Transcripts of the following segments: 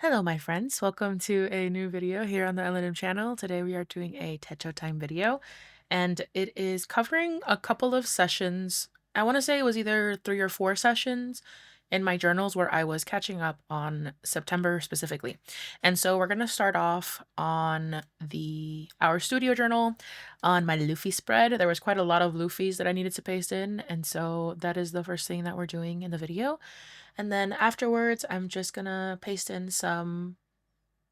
Hello, my friends. Welcome to a new video here on the LNM channel. Today we are doing a techo time video, and it is covering a couple of sessions. I want to say it was either 3 or 4 sessions in my journals where I was catching up on September specifically. And so we're going to start off on the Our Studio journal on my Luffy spread. There was quite a lot of Luffys that I needed to paste in, and so that is the first thing that we're doing in the video. And then afterwards, I'm just gonna paste in some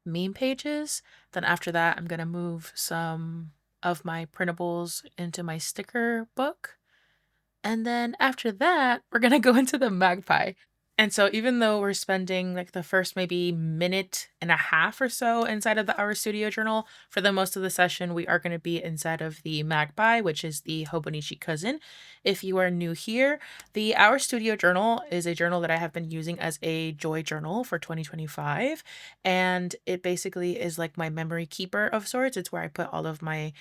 meme pages. Then after that, I'm gonna move some of my printables into my sticker book. And then after that, we're gonna go into the magpie. And so even though we're spending like the first maybe minute and a half or so inside of the Our Studio journal, for the most of the session, we are going to be inside of the magpie, which is the hobonichi cousin. If you are new here, the Our Studio journal is a journal that I have been using as a joy journal for 2025. And it basically is like my memory keeper of sorts. It's where I put all of my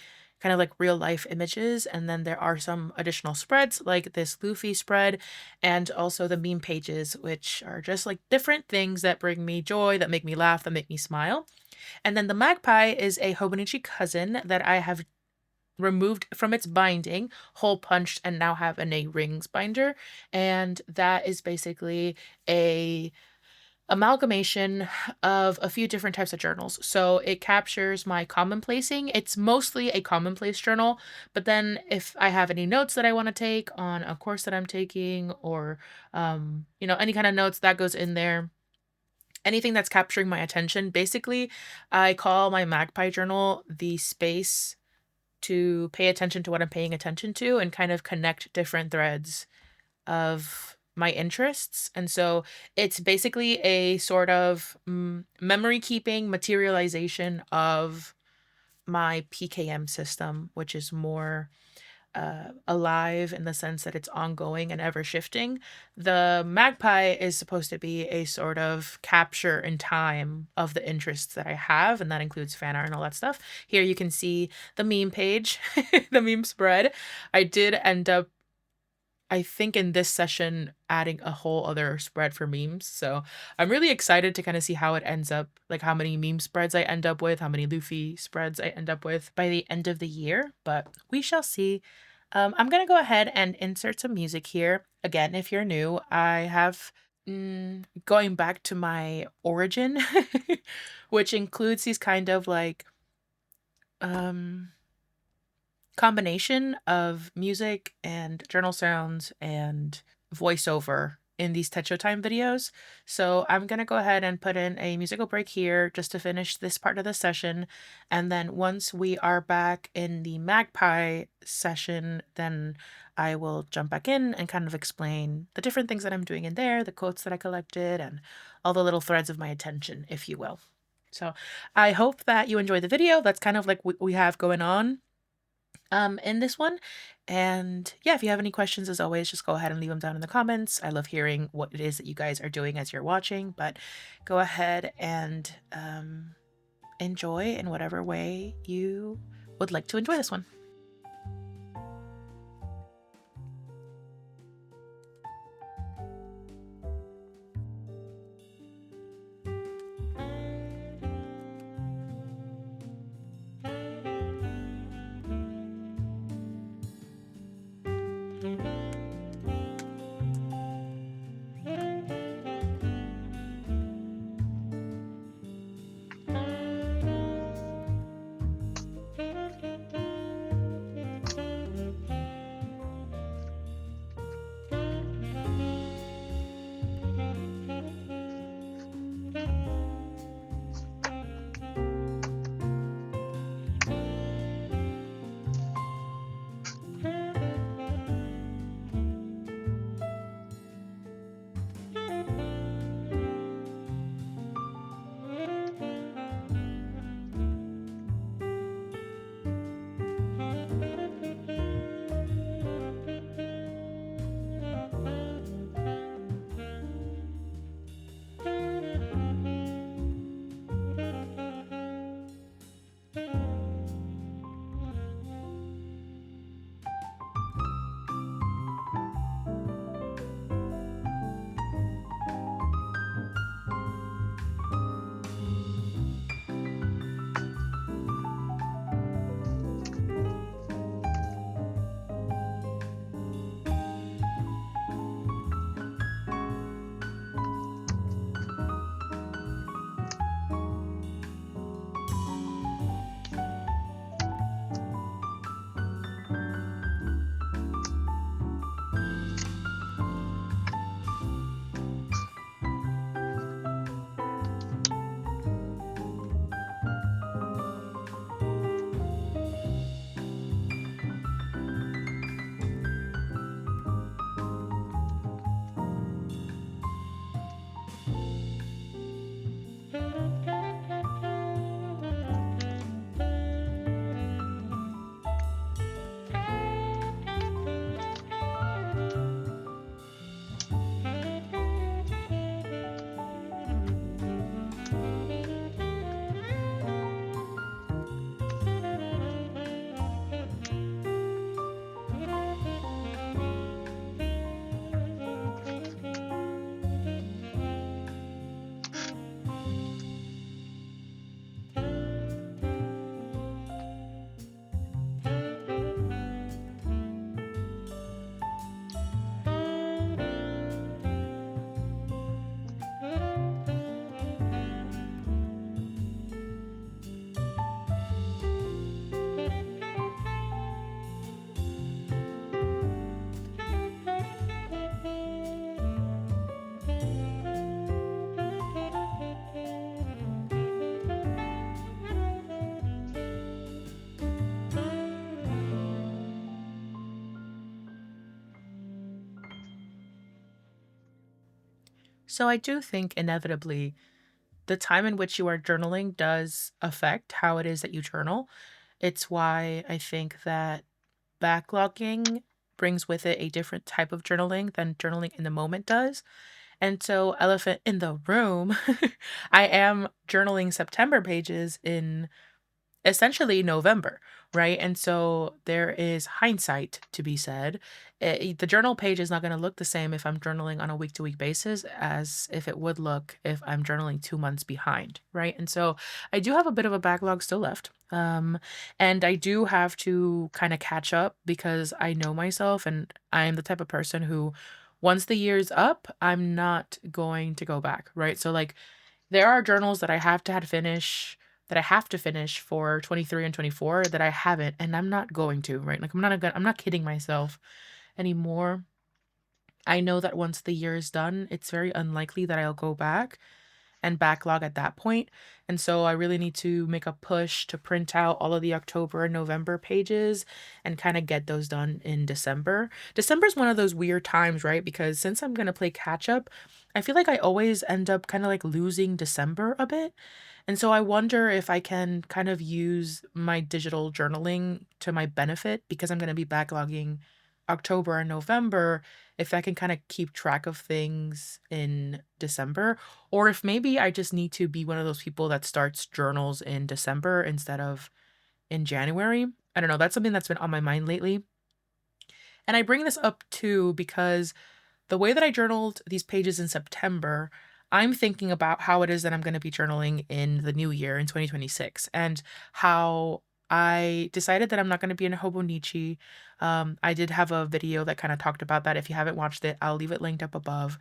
kind of like real life images. And then there are some additional spreads like this Luffy spread and also the meme pages, which are just like different things that bring me joy, that make me laugh, that make me smile. And then the magpie is a hobonichi cousin that I have removed from its binding, hole punched, and now have in a rings binder. And that is basically a amalgamation of a few different types of journals. So it captures my commonplacing. It's mostly a commonplace journal, but then if I have any notes that I want to take on a course that I'm taking or any kind of notes that goes in there. Anything that's capturing my attention. Basically, I call my magpie journal the space to pay attention to what I'm paying attention to and kind of connect different threads of my interests. And so it's basically a sort of memory keeping materialization of my PKM system, which is more alive in the sense that it's ongoing and ever shifting. The magpie is supposed to be a sort of capture in time of the interests that I have, and that includes fan art and all that stuff. Here you can see the meme page, the meme spread. I did end up, I think, in this session adding a whole other spread for memes. So I'm really excited to kind of see how it ends up, like how many meme spreads I end up with, how many Luffy spreads I end up with by the end of the year, but we shall see. I'm going to go ahead and insert some music here. Again, if you're new, I have going back to my origin, which includes these kind of like um combination of music and journal sounds and voiceover in these Techo Time videos. So I'm going to go ahead and put in a musical break here just to finish this part of the session. And then once we are back in the magpie session, then I will jump back in and kind of explain the different things that I'm doing in there, the quotes that I collected, and all the little threads of my attention, if you will. So I hope that you enjoy the video. That's kind of like what we have going on in this one. And yeah, if you have any questions, as always, just go ahead and leave them down in the comments. I love hearing what it is that you guys are doing as you're watching, but go ahead and enjoy in whatever way you would like to enjoy this one. So I do think inevitably the time in which you are journaling does affect how it is that you journal. It's why I think that backlogging brings with it a different type of journaling than journaling in the moment does. And so, elephant in the room, I am journaling September pages in essentially November, right? And so there is hindsight to be said. The journal page is not going to look the same if I'm journaling on a week to week basis as if it would look if I'm journaling 2 months behind, right? And so I do have a bit of a backlog still left. And I do have to kind of catch up because I know myself and I am the type of person who, once the year's up, I'm not going to go back, right? So, like, there are journals that I have to finish for 23 and 24 that I haven't, and I'm not going to, right? Like, I'm not kidding myself anymore. I know that once the year is done, it's very unlikely that I'll go back and backlog at that point. And so I really need to make a push to print out all of the October and November pages and kind of get those done in December. December is one of those weird times, right? Because since I'm going to play catch up, I feel like I always end up kind of like losing December a bit. And so I wonder if I can kind of use my digital journaling to my benefit because I'm going to be backlogging October and November, if I can kind of keep track of things in December, or if maybe I just need to be one of those people that starts journals in December instead of in January. I don't know. That's something that's been on my mind lately. And I bring this up too because the way that I journaled these pages in September, I'm thinking about how it is that I'm going to be journaling in the new year in 2026 and how I decided that I'm not going to be in a hobonichi. I did have a video that kind of talked about that. If you haven't watched it, I'll leave it linked up above.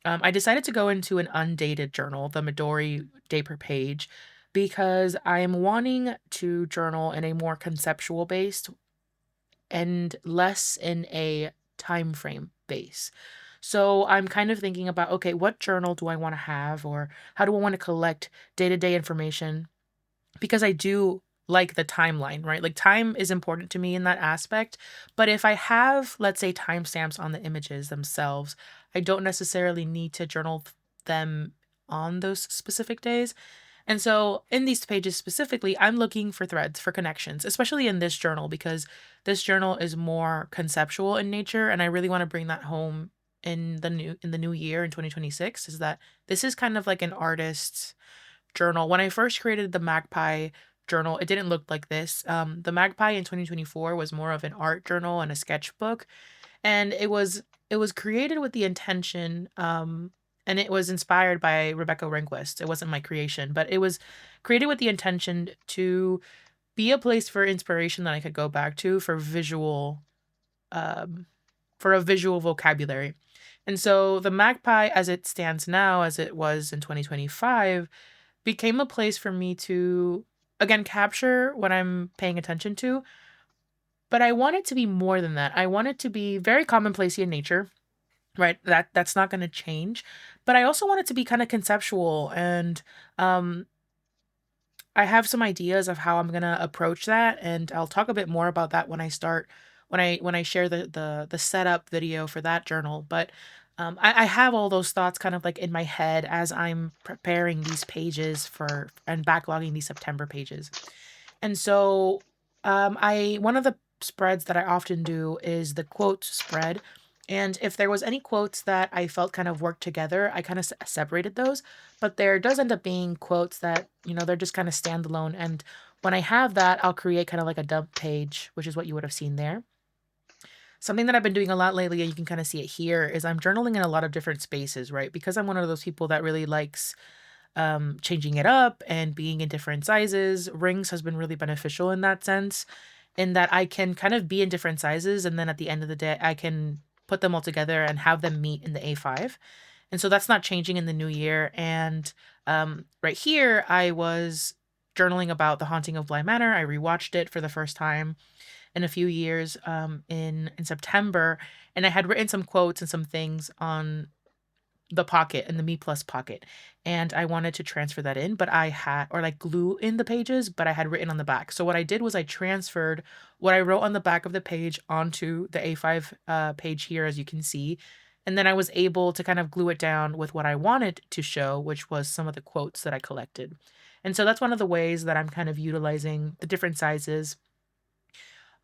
I decided to go into an undated journal, the Midori day per page, because I am wanting to journal in a more conceptual based and less in a time frame base. So I'm kind of thinking about, okay, what journal do I want to have, or how do I want to collect day-to-day information, because I do like the timeline, right? Like, time is important to me in that aspect. But if I have, let's say, timestamps on the images themselves, I don't necessarily need to journal them on those specific days. And so in these pages specifically, I'm looking for threads, for connections, especially in this journal, because this journal is more conceptual in nature and I really want to bring that home in the new year in 2026, is that this is kind of like an artist's journal. When I first created the Magpie journal, it didn't look like this. The Magpie in 2024 was more of an art journal and a sketchbook, and it was created with the intention, and it was inspired by Rebecca Rehnquist. It wasn't my creation, but it was created with the intention to be a place for inspiration that I could go back to um, for a visual vocabulary. And so the Magpie, as it stands now, as it was in 2025, became a place for me to again capture what I'm paying attention to. But I want it to be more than that. I want it to be very commonplace in nature, right? That's not going to change. But I also want it to be kind of conceptual, and um I have some ideas of how I'm going to approach that, and I'll talk a bit more about that when I start when I share the setup video for that journal. But I have all those thoughts kind of like in my head as I'm preparing these pages for and backlogging these September pages. And so, I one of the spreads that I often do is the quotes spread. And if there was any quotes that I felt kind of worked together, I kind of separated those. But there does end up being quotes that, they're just kind of standalone. And when I have that, I'll create kind of like a dump page, which is what you would have seen there. Something that I've been doing a lot lately, and you can kind of see it here, is I'm journaling in a lot of different spaces, right? Because I'm one of those people that really likes changing it up and being in different sizes. Rings has been really beneficial in that sense, in that I can kind of be in different sizes, and then at the end of the day, I can put them all together and have them meet in the A5. And so that's not changing in the new year. And right here, I was journaling about The Haunting of Bly Manor. I rewatched it for the first time in a few years in September, and I had written some quotes and some things on the pocket and the Me Plus pocket. And I wanted to transfer that in, but I had, or like glue in the pages, but I had written on the back. So what I did was I transferred what I wrote on the back of the page onto the A5 page here, as you can see. And then I was able to kind of glue it down with what I wanted to show, which was some of the quotes that I collected. And so that's one of the ways that I'm kind of utilizing the different sizes,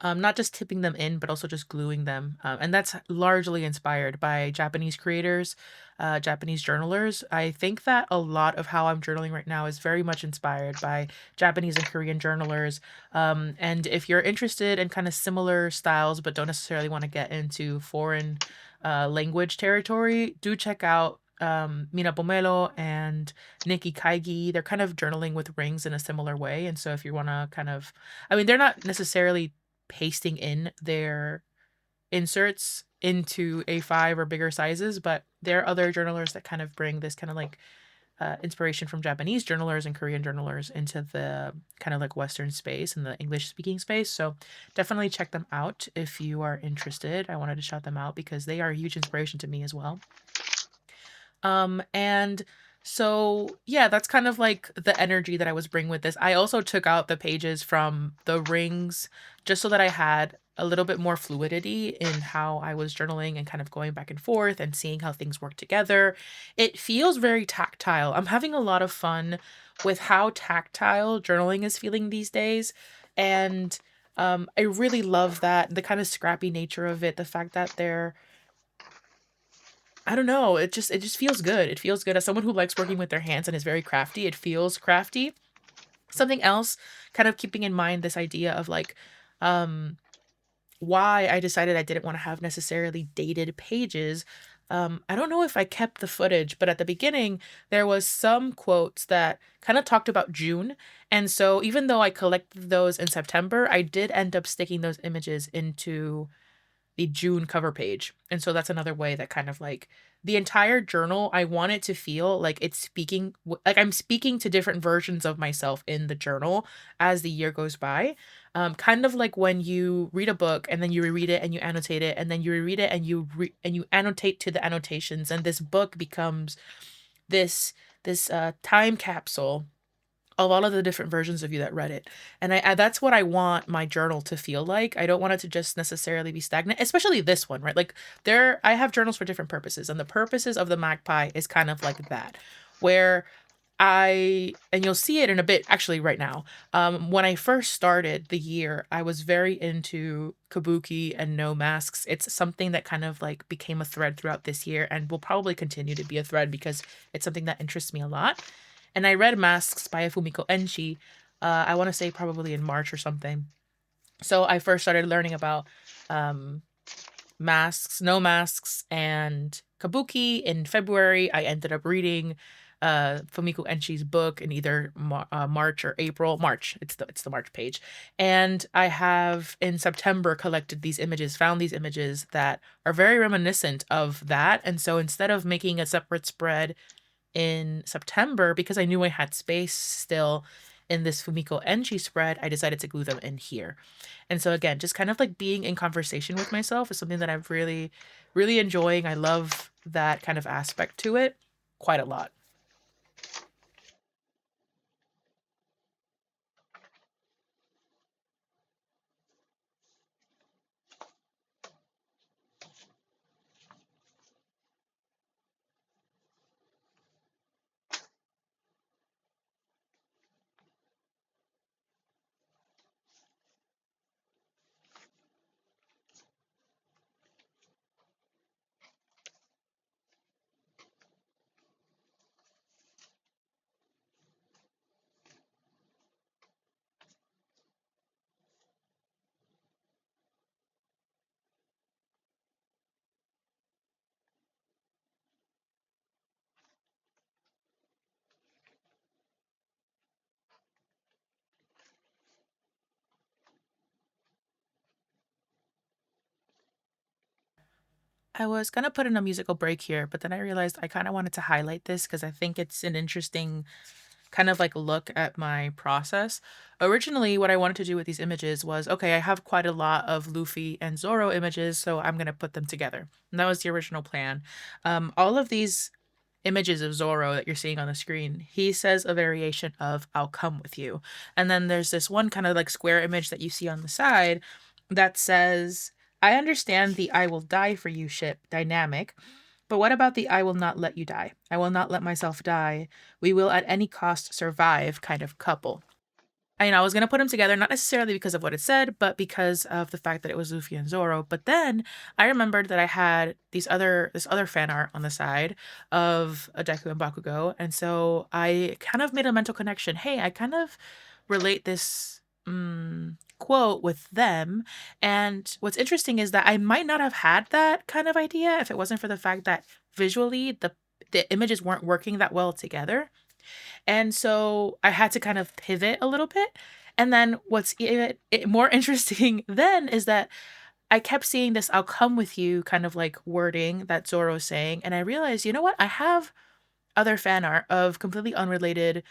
not just tipping them in, but also just gluing them. And that's largely inspired by Japanese creators, Japanese journalers. I think that a lot of how I'm journaling right now is very much inspired by Japanese and Korean journalers. And if you're interested in kind of similar styles, but don't necessarily want to get into foreign language territory, do check out Mina Pomelo and Nikki Kaigi. They're kind of journaling with rings in a similar way. And so if you want to kind of, I mean, they're not necessarily pasting in their inserts into A5 or bigger sizes, but there are other journalers that kind of bring this kind of like inspiration from Japanese journalers and Korean journalers into the kind of like Western space and the English speaking space. So definitely check them out if you are interested. I wanted to shout them out because they are a huge inspiration to me as well. And so yeah, that's kind of like the energy that I was bringing with this. I also took out the pages from the rings just so that I had a little bit more fluidity in how I was journaling and kind of going back and forth and seeing how things work together. It feels very tactile. I'm having a lot of fun with how tactile journaling is feeling these days. And I really love that the kind of scrappy nature of it, the fact that they're I don't know, it just feels good. It feels good as someone who likes working with their hands and is very crafty, it feels crafty. Something else, kind of keeping in mind this idea of like, um, why I decided I didn't wanna have necessarily dated pages. I don't know if I kept the footage, but at the beginning, there was some quotes that kinda talked about June, and so even though I collected those in September, I did end up sticking those images into the June cover page. And so that's another way that kind of like the entire journal, I want it to feel like it's speaking, like I'm speaking to different versions of myself in the journal as the year goes by. Kind of like when you read a book and then you reread it and you annotate it, and then you reread it and and you annotate to the annotations, and this book becomes this time capsule of all of the different versions of you that read it. And I that's what I want my journal to feel like. I don't want it to just necessarily be stagnant, especially this one, right? Like there I have journals for different purposes, and the purposes of the magpie is kind of like that, where and you'll see it in a bit actually right now. When I first started the year, I was very into kabuki and no masks. It's something that kind of like became a thread throughout this year and will probably continue to be a thread because it's something that interests me a lot. And I read Masks by Fumiko Enshi, I want to say probably in March or something. So I first started learning about um, masks, no masks, and kabuki in February. I ended up reading Fumiko Enshi's book in either March or April. March, it's the March page, and I have in September collected these images, found these images that are very reminiscent of that. And so instead of making a separate spread in September, because I knew I had space still in this Fumiko Enchi spread, I decided to glue them in here. And so again, just kind of like being in conversation with myself is something that I'm really, really enjoying. I love that kind of aspect to it quite a lot. I was gonna put in a musical break here, but then I realized I kind of wanted to highlight this because I think it's an interesting kind of like look at my process. Originally, what I wanted to do with these images was okay, I have quite a lot of Luffy and Zoro images, so I'm going to put them together. And that was the original plan. All of these images of Zoro that you're seeing on the screen, he says a variation of I'll come with you. And then there's this one kind of like square image that you see on the side that says, I understand the I will die for you ship dynamic, But what about the "I will not let you die. I will not let myself die. We will at any cost survive" kind of couple? I was gonna put them together, not necessarily because of what it said, but because of the fact that it was Luffy and Zoro. But then I remembered that I had this other fan art on the side of a Deku and Bakugo, and so I kind of made a mental connection. Hey, I kind of relate this quote with them. And what's interesting is that I might not have had that kind of idea if it wasn't for the fact that visually the images weren't working that well together. And so I had to kind of pivot a little bit. And then what's more interesting then is that I kept seeing this "I'll come with you" kind of like wording that Zoro's saying. And I realized, you know what? I have other fan art of completely unrelated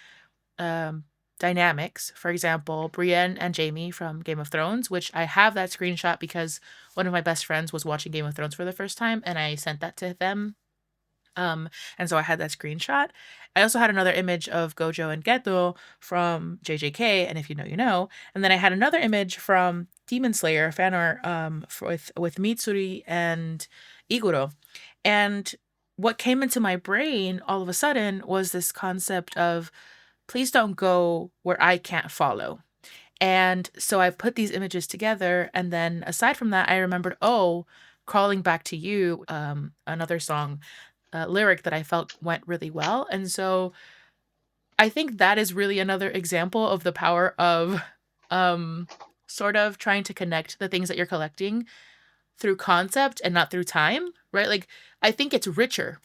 um, dynamics. For example, Brienne and Jamie from Game of Thrones, which I have that screenshot because one of my best friends was watching Game of Thrones for the first time and I sent that to them, and so I had that screenshot. I also had another image of Gojo and Geto from JJK, and if you know, you know. And then I had another image from Demon Slayer fan art with Mitsuri and Iguro. And what came into my brain all of a sudden was this concept of please don't go where I can't follow. And so I put these images together, and then aside from that, I remembered, oh, crawling back to you, another song lyric that I felt went really well. And so I think that is really another example of the power of um, sort of trying to connect the things that you're collecting through concept and not through time, right? Like, I think it's richer.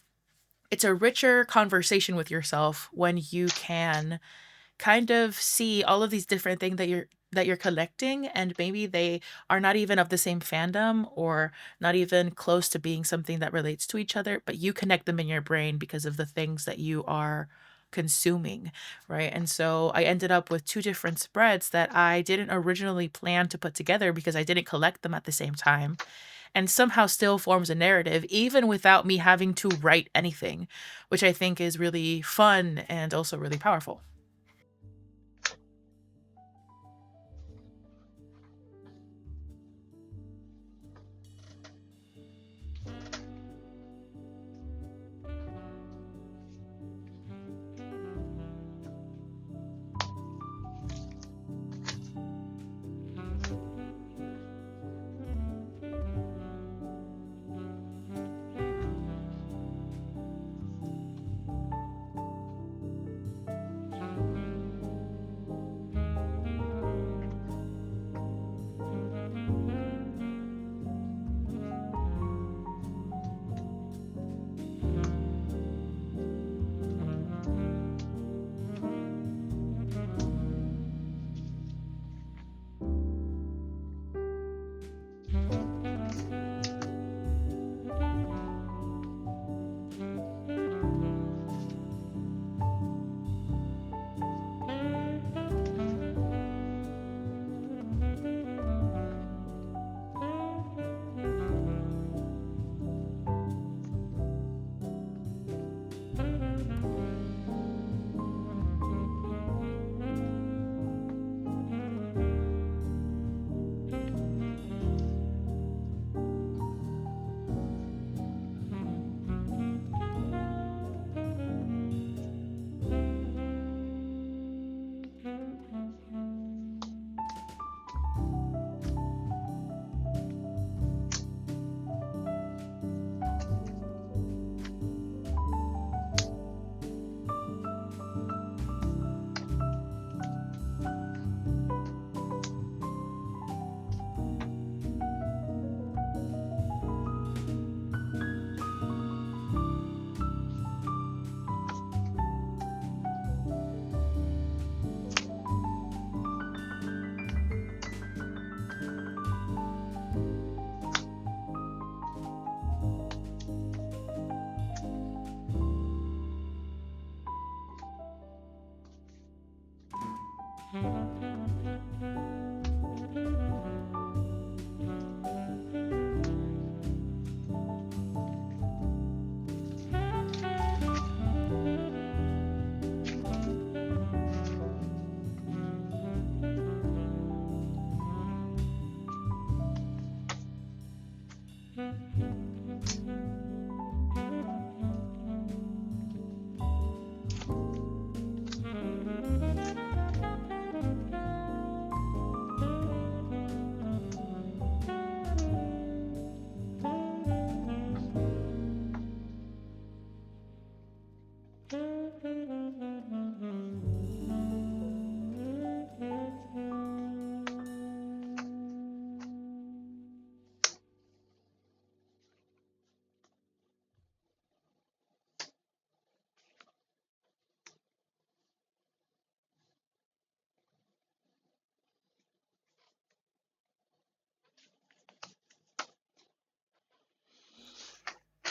It's a richer conversation with yourself when you can kind of see all of these different things that you're collecting, and maybe they are not even of the same fandom or not even close to being something that relates to each other, but you connect them in your brain because of the things that you are consuming, right? And so I ended up with two different spreads that I didn't originally plan to put together because I didn't collect them at the same time, and somehow still forms a narrative even without me having to write anything, which I think is really fun and also really powerful.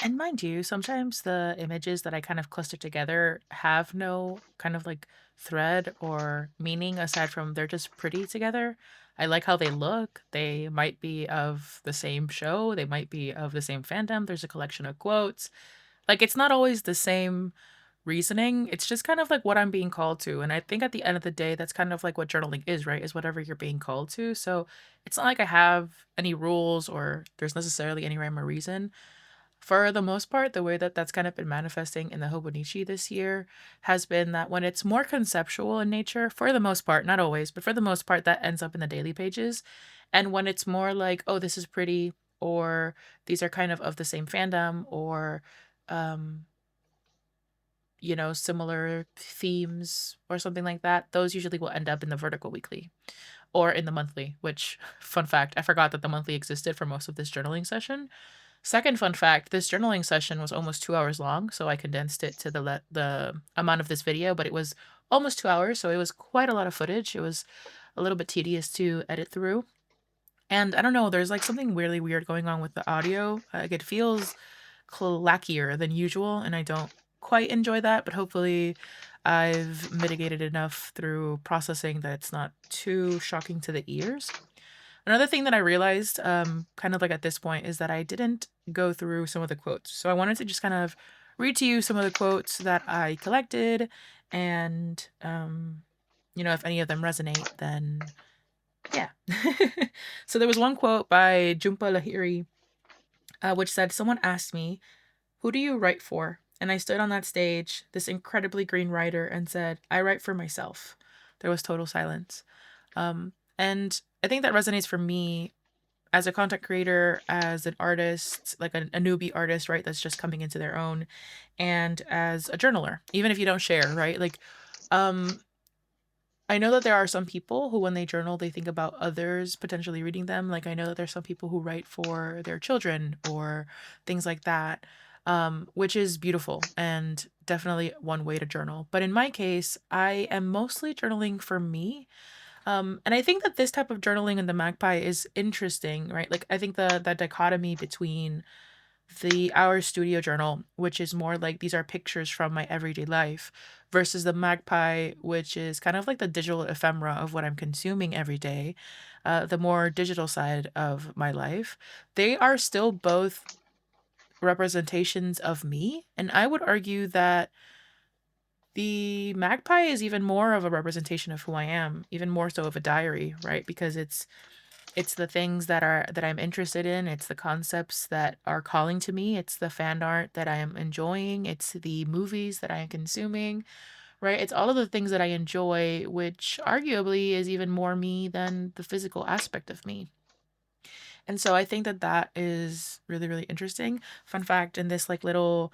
And mind you, sometimes the images that I kind of cluster together have no kind of like thread or meaning aside from they're just pretty together. I like how they look. They might be of the same show, they might be of the same fandom. There's a collection of quotes. Like it's not always the same reasoning. It's just kind of like what I'm being called to. And I think at the end of the day, that's kind of like what journaling is, right? Is whatever you're being called to. So it's not like I have any rules or there's necessarily any rhyme or reason. For the most part, the way that that's kind of been manifesting in the hobonichi this year has been that when it's more conceptual in nature, for the most part, not always, but for the most part, that ends up in the daily pages. And when it's more like, oh, this is pretty, or these are kind of the same fandom, or um, similar themes or something like that, those usually will end up in the vertical weekly or in the monthly, which, fun fact, I forgot that the monthly existed for most of this journaling session. Second fun fact, this journaling session was almost 2 hours long, so I condensed it to the amount of this video, but it was almost 2 hours, so it was quite a lot of footage. It was a little bit tedious to edit through. And I don't know, there's like something really weird going on with the audio. Like it feels clackier than usual, and I don't quite enjoy that, but hopefully I've mitigated enough through processing that it's not too shocking to the ears. Another thing that I realized, kind of like at this point, is that I didn't go through some of the quotes. So I wanted to just kind of read to you some of the quotes that I collected, and if any of them resonate, then yeah. So there was one quote by Jumpa Lahiri, which said, "Someone asked me, 'Who do you write for?' And I stood on that stage, this incredibly green writer, and said, 'I write for myself.'" There was total silence. And I think that resonates for me as a content creator, as an artist, like a newbie artist, right? That's just coming into their own, and as a journaler, even if you don't share, right? Like, um, I know that there are some people who, when they journal, they think about others potentially reading them. Like, I know that there's some people who write for their children or things like that, which is beautiful and definitely one way to journal. But in my case, I am mostly journaling for me. And I think that this type of journaling in the magpie is interesting, right? Like I think the that dichotomy between the our studio journal, which is more like these are pictures from my everyday life, versus the magpie, which is kind of like the digital ephemera of what I'm consuming every day, the more digital side of my life. They are still both representations of me, and I would argue that the magpie is even more of a representation of who I am, even more so of a diary, right? Because it's the things that I'm interested in, it's the concepts that are calling to me, it's the fan art that I am enjoying, it's the movies that I am consuming, right? It's all of the things that I enjoy, which arguably is even more me than the physical aspect of me. And so I think that that is really, really interesting. Fun fact in this like little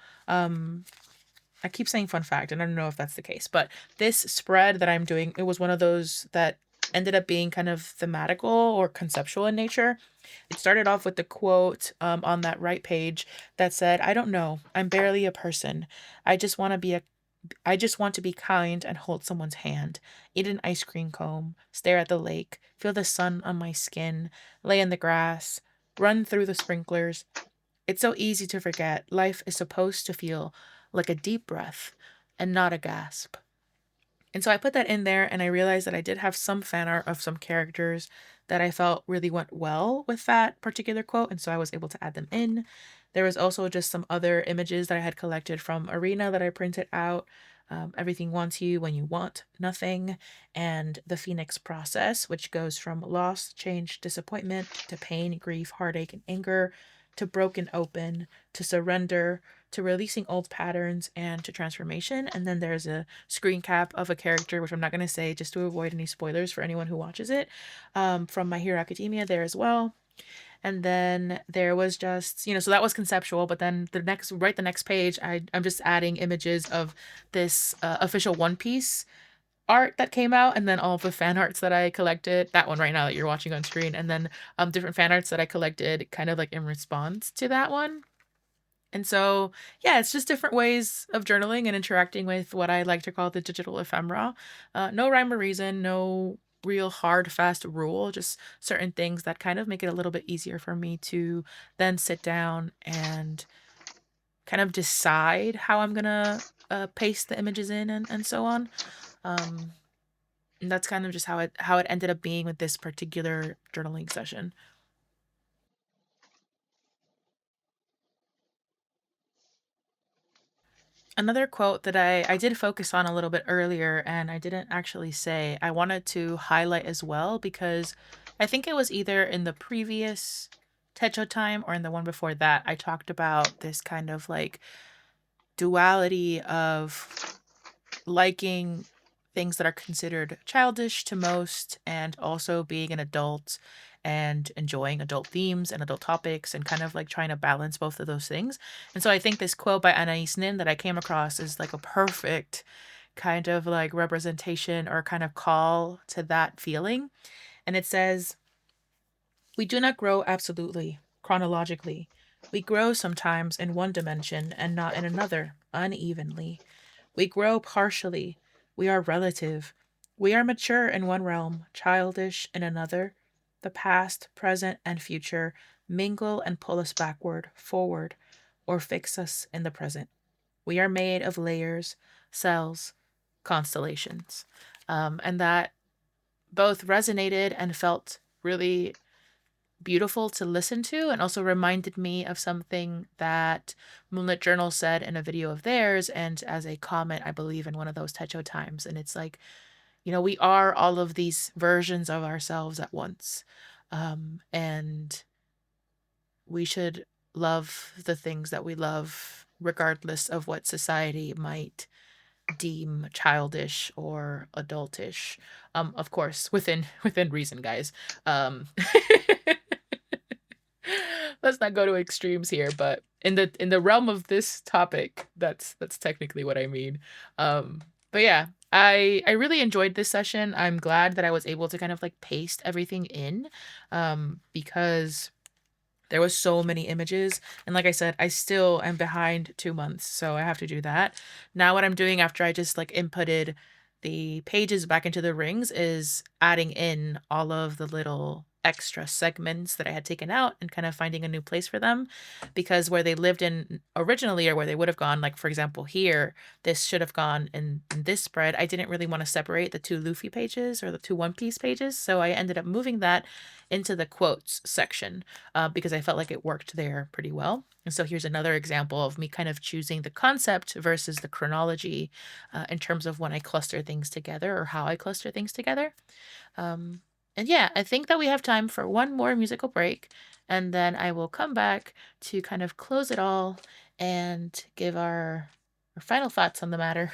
I keep saying fun fact, and I don't know if that's the case, but this spread that I'm doing, it was one of those that ended up being kind of thematical or conceptual in nature. It started off with the quote on that right page that said, "I don't know. I'm barely a person. I just want to be a I just want to be kind and hold someone's hand, eat an ice cream cone, stare at the lake, feel the sun on my skin, lay in the grass, run through the sprinklers. It's so easy to forget life is supposed to feel like a deep breath and not a gasp." And so I put that in there and I realized that I did have some fan art of some characters that I felt really went well with that particular quote. And so I was able to add them in. There was also just some other images that I had collected from Arena that I printed out. Everything Wants You When You Want Nothing, and The Phoenix Process, which goes from loss, change, disappointment to pain, grief, heartache, and anger to broken open to surrender to releasing old patterns and to transformation. And then there's a screen cap of a character, which I'm not going to say just to avoid any spoilers for anyone who watches it, from My Hero Academia there as well. And then there was just, so that was conceptual, but then the next page, I'm just adding images of this official One Piece art that came out, and then all of the fan arts that I collected, that one right now that you're watching on screen, and then different fan arts that I collected kind of like in response to that one. And so, yeah, it's just different ways of journaling and interacting with what I like to call the digital ephemera. No rhyme or reason, no real hard, fast rule, just certain things that kind of make it a little bit easier for me to then sit down and kind of decide how I'm gonna paste the images in and so on. Um, and that's kind of just how it ended up being with this particular journaling session. Another quote that I did focus on a little bit earlier and I didn't actually say, I wanted to highlight as well because I think it was either in the previous Techo time or in the one before that, I talked about this kind of like duality of liking things that are considered childish to most and also being an adult and enjoying adult themes and adult topics and kind of like trying to balance both of those things. And so I think this quote by Anais Nin that I came across is like a perfect kind of like representation or kind of call to that feeling. And it says, "We do not grow absolutely, chronologically. We grow sometimes in one dimension and not in another, unevenly. We grow partially. We are relative. We are mature in one realm, childish in another. The past, present, and future mingle and pull us backward, forward, or fix us in the present. We are made of layers, cells, constellations." And that both resonated and felt really beautiful to listen to and also reminded me of something that Moonlit Journal said in a video of theirs and as a comment, I believe, in one of those Techo times. And it's like, we are all of these versions of ourselves at once. And we should love the things that we love, regardless of what society might deem childish or adultish. Of course, within reason, guys. Let's not go to extremes here, but in the realm of this topic, that's technically what I mean. But yeah, I really enjoyed this session. I'm glad that I was able to kind of like paste everything in, because there was so many images, and like I said, I still am behind 2 months, so I have to do that. Now what I'm doing after I just, like, inputted the pages back into the rings is adding in all of the little extra segments that I had taken out and kind of finding a new place for them, because where they lived in originally or where they would have gone, like, for example, here, this should have gone in this spread. I didn't really wanna separate the 2 Luffy pages or the 2 One Piece pages, so I ended up moving that into the quotes section, because I felt like it worked there pretty well. And so here's another example of me kind of choosing the concept versus the chronology, in terms of when I cluster things together or how I cluster things together. Um, and yeah, I think that we have time for one more musical break, and then I will come back to kind of close it all and give our final thoughts on the matter.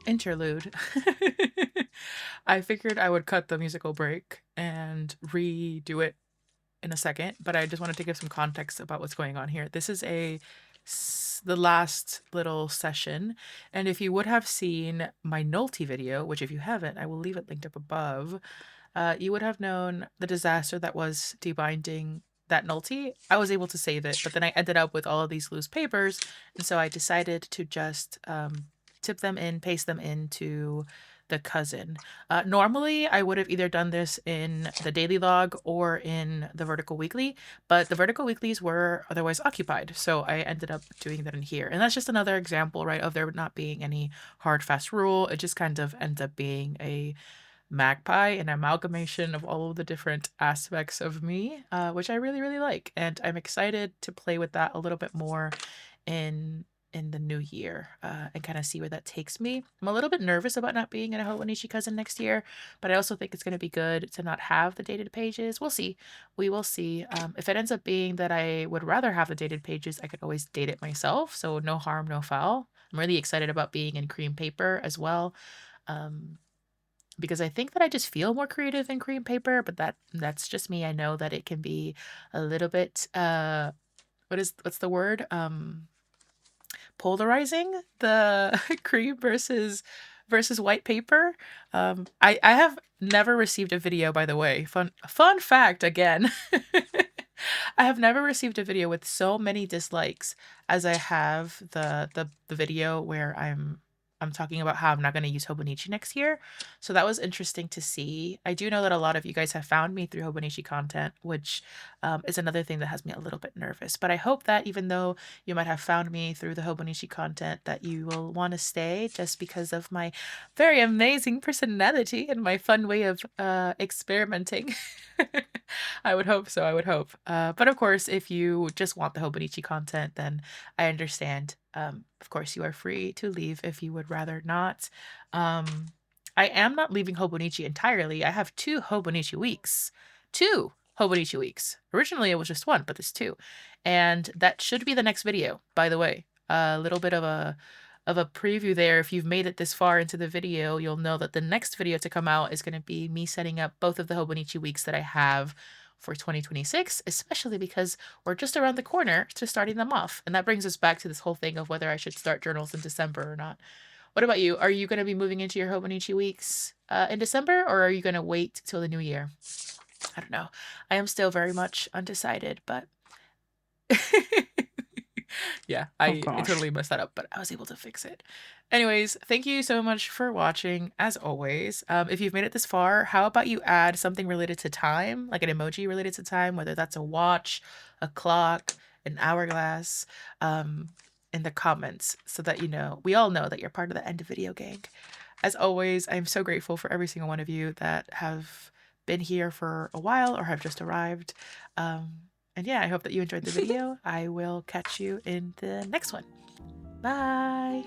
Interlude. I figured I would cut the musical break and redo it in a second, but I just wanted to give some context about what's going on here. This is the last little session, and if you would have seen my Nulty video, which if you haven't, I will leave it linked up above, you would have known the disaster that was debinding that Nulty, I was able to save it, but then I ended up with all of these loose papers, and so I decided to just tip them in, paste them into the cousin. Normally, I would have either done this in the daily log or in the vertical weekly, but the vertical weeklies were otherwise occupied, so I ended up doing that in here. And that's just another example, right, of there not being any hard, fast rule. It just kind of ends up being a magpie, an amalgamation of all of the different aspects of me, which I really, really like. And I'm excited to play with that a little bit more in the new year, and kind of see where that takes me. I'm a little bit nervous about not being in a hobonichi cousin next year, but I also think it's going to be good to not have the dated pages. We'll see. We will see. If it ends up being that I would rather have the dated pages, I could always date it myself. So no harm, no foul. I'm really excited about being in cream paper as well. Um, because I think that I just feel more creative in cream paper, but that's just me. I know that it can be a little bit what's the word? Polarizing, the cream versus white paper. I have never received a video, by the way. Fun fact again. I have never received a video with so many dislikes as I have the video where I'm talking about how I'm not going to use Hobonichi next year. So that was interesting to see. I do know that a lot of you guys have found me through Hobonichi content, which is another thing that has me a little bit nervous. But I hope that even though you might have found me through the Hobonichi content, that you will want to stay just because of my very amazing personality and my fun way of experimenting. I would hope so. I would hope. But of course, if you just want the Hobonichi content, then I understand. Of course, you are free to leave if you would rather not. I am not leaving Hobonichi entirely. I have 2 Hobonichi weeks. 2 Hobonichi weeks. Originally, it was just 1, but there's 2. And that should be the next video, by the way. A little bit of a preview there. If you've made it this far into the video, you'll know that the next video to come out is going to be me setting up both of the Hobonichi weeks that I have for 2026, especially because we're just around the corner to starting them off. And that brings us back to this whole thing of whether I should start journals in December or not. What about you? Are you going to be moving into your Hobonichi weeks in December, or are you going to wait till the new year? I don't know. I am still very much undecided, but yeah, I totally messed that up, but I was able to fix it. Anyways, thank you so much for watching, as always. If you've made it this far, how about you add something related to time, like an emoji related to time, whether that's a watch, a clock, an hourglass, in the comments, so that we all know that you're part of the End of Video gang. As always, I'm so grateful for every single one of you that have been here for a while or have just arrived. And yeah, I hope that you enjoyed the video. I will catch you in the next one. Bye!